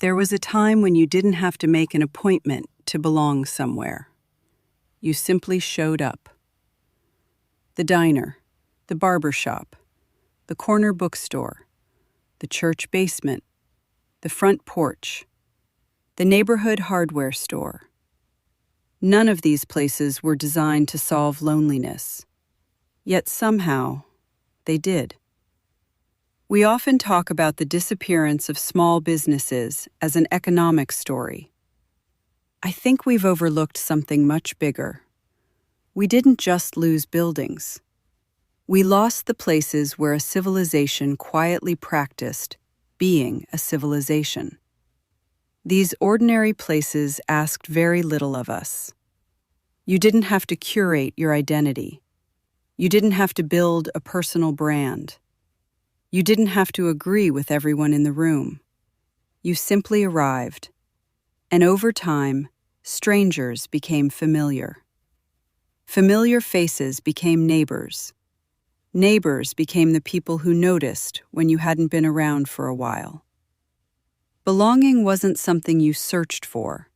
There was a time when you didn't have to make an appointment to belong somewhere. You simply showed up. The diner, the barber shop, the corner bookstore, the church basement, the front porch, the neighborhood hardware store. None of these places were designed to solve loneliness. Yet somehow, they did. We often talk about the disappearance of small businesses as an economic story. I think we've overlooked something much bigger. We didn't just lose buildings. We lost the places where a civilization quietly practiced being a civilization. These ordinary places asked very little of us. You didn't have to curate your identity. You didn't have to build a personal brand. You didn't have to agree with everyone in the room. You simply arrived. And over time, strangers became familiar. Familiar faces became neighbors. Neighbors became the people who noticed when you hadn't been around for a while. Belonging wasn't something you searched for.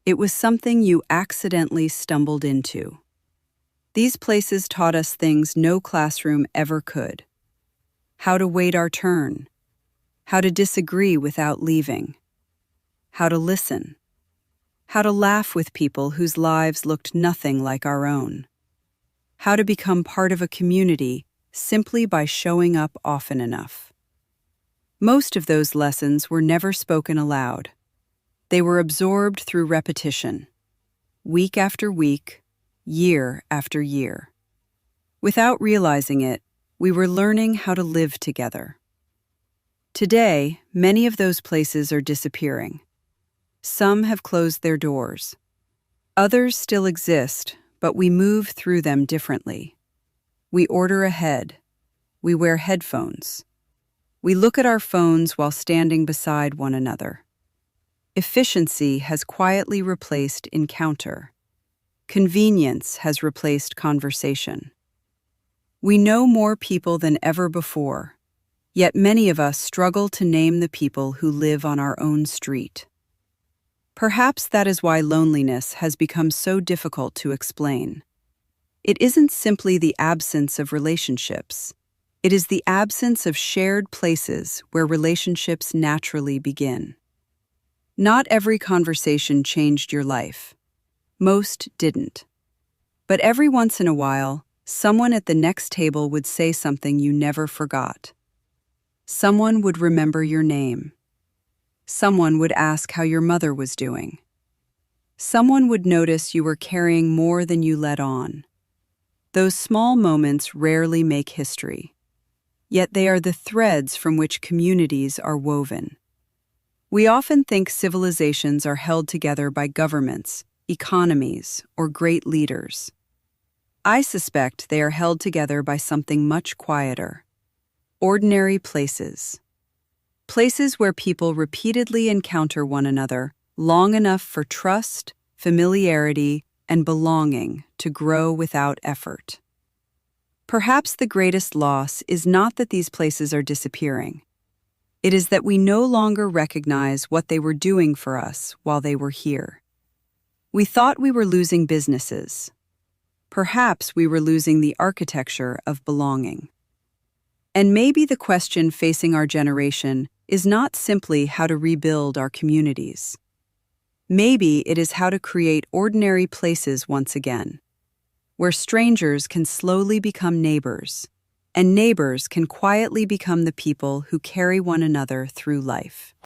It was something you accidentally stumbled into. These places taught us things no classroom ever could. How to wait our turn. How to disagree without leaving. How to listen. How to laugh with people whose lives looked nothing like our own. How to become part of a community simply by showing up often enough. Most of those lessons were never spoken aloud. They were absorbed through repetition, week after week, year after year. Without realizing it, we were learning how to live together. Today, many of those places are disappearing. Some have closed their doors. Others still exist, but we move through them differently. We order ahead. We wear headphones. We look at our phones while standing beside one another. Efficiency has quietly replaced encounter. Convenience has replaced conversation. We know more people than ever before, yet many of us struggle to name the people who live on our own street. Perhaps that is why loneliness has become so difficult to explain. It isn't simply the absence of relationships. It is the absence of shared places where relationships naturally begin. Not every conversation changed your life. Most didn't. But every once in a while, someone at the next table would say something you never forgot. Someone would remember your name. Someone would ask how your mother was doing. Someone would notice you were carrying more than you let on. Those small moments rarely make history. Yet they are the threads from which communities are woven. We often think civilizations are held together by governments, economies, or great leaders. I suspect they are held together by something much quieter. Ordinary places. Places where people repeatedly encounter one another long enough for trust, familiarity, and belonging to grow without effort. Perhaps the greatest loss is not that these places are disappearing. It is that we no longer recognize what they were doing for us while they were here. We thought we were losing businesses. Perhaps we were losing the architecture of belonging. And maybe the question facing our generation is not simply how to rebuild our communities. Maybe it is how to create ordinary places once again, where strangers can slowly become neighbors, and neighbors can quietly become the people who carry one another through life.